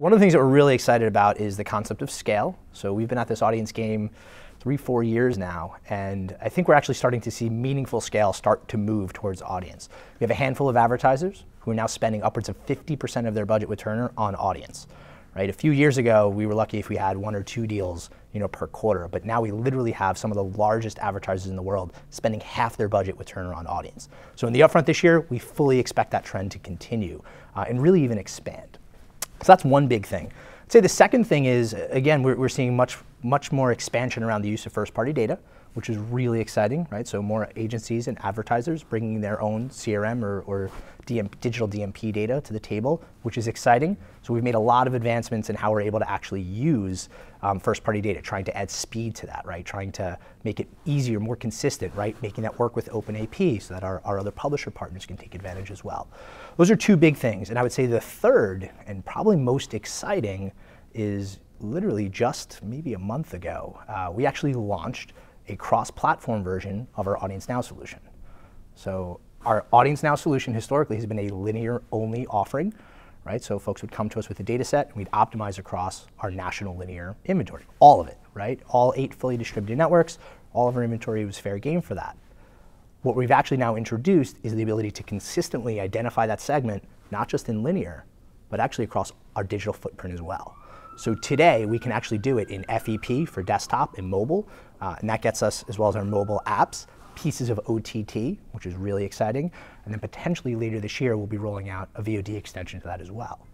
One of the things that we're really excited about is the concept of scale. So we've been at this audience game 3-4 years now, and I think we're actually starting to see meaningful scale start to move towards audience. We have a handful of advertisers who are now spending upwards of 50% of their budget with Turner on audience. Right? A few years ago, we were lucky if we had 1 or 2 deals, per quarter, but now we literally have some of the largest advertisers in the world spending half their budget with Turner on audience. So in the upfront this year, we fully expect that trend to continue and really even expand. So that's one big thing. I'd say the second thing is, again, we're seeing much more expansion around the use of first-party data, which is really exciting, right? So more agencies and advertisers bringing their own CRM or digital DMP data to the table, which is exciting. So we've made a lot of advancements in how we're able to actually use first-party data, trying to add speed to that, right? Trying to make it easier, more consistent, right? Making that work with OpenAP so that our other publisher partners can take advantage as well. Those are 2 big things. And I would say the third, and probably most exciting, is literally just maybe a month ago, we actually launched a cross-platform version of our Audience Now solution. So our Audience Now solution historically has been a linear-only offering, right? So folks would come to us with a data set, and we'd optimize across our national linear inventory, all of it, right? All 8 fully distributed networks, all of our inventory was fair game for that. What we've actually now introduced is the ability to consistently identify that segment, not just in linear, but actually across our digital footprint as well. So today, we can actually do it in FEP for desktop and mobile, and that gets us, as well as our mobile apps, pieces of OTT, which is really exciting, and then potentially later this year, we'll be rolling out a VOD extension to that as well.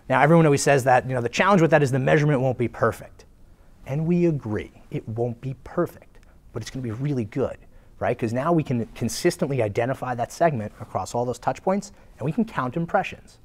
Now, everyone always says that the challenge with that is the measurement won't be perfect. And we agree, it won't be perfect, but it's gonna be really good, right? Because now we can consistently identify that segment across all those touch points, and we can count impressions.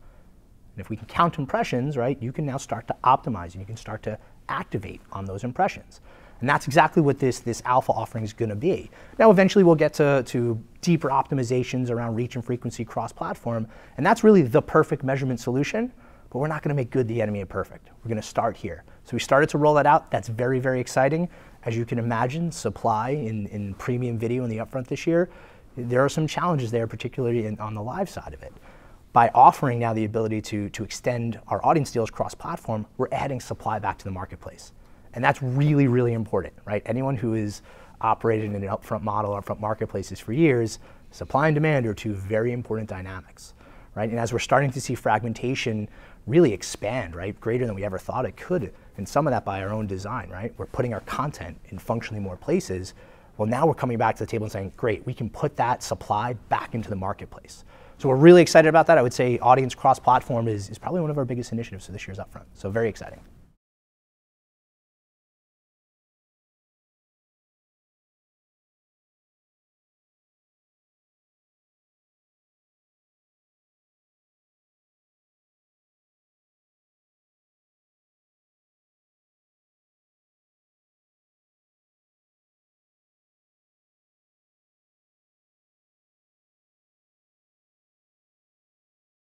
And if we can count impressions, right, you can now start to optimize and you can start to activate on those impressions. And that's exactly what this alpha offering is going to be. Now, eventually we'll get to deeper optimizations around reach and frequency cross-platform, and that's really the perfect measurement solution, but we're not going to make good the enemy of perfect. We're going to start here. So we started to roll that out. That's very, very exciting. As you can imagine, supply in premium video in the upfront this year, there are some challenges there, particularly on the live side of it. By offering now the ability to extend our audience deals cross-platform, we're adding supply back to the marketplace. And that's really, really important, right? Anyone who has operated in an upfront model, upfront marketplaces for years, supply and demand are 2 very important dynamics, right? And as we're starting to see fragmentation really expand, right? Greater than we ever thought it could, and some of that by our own design, right? We're putting our content in functionally more places. Well, now we're coming back to the table and saying, great, we can put that supply back into the marketplace. So we're really excited about that. I would say audience cross-platform is probably one of our biggest initiatives for this year's upfront. So very exciting.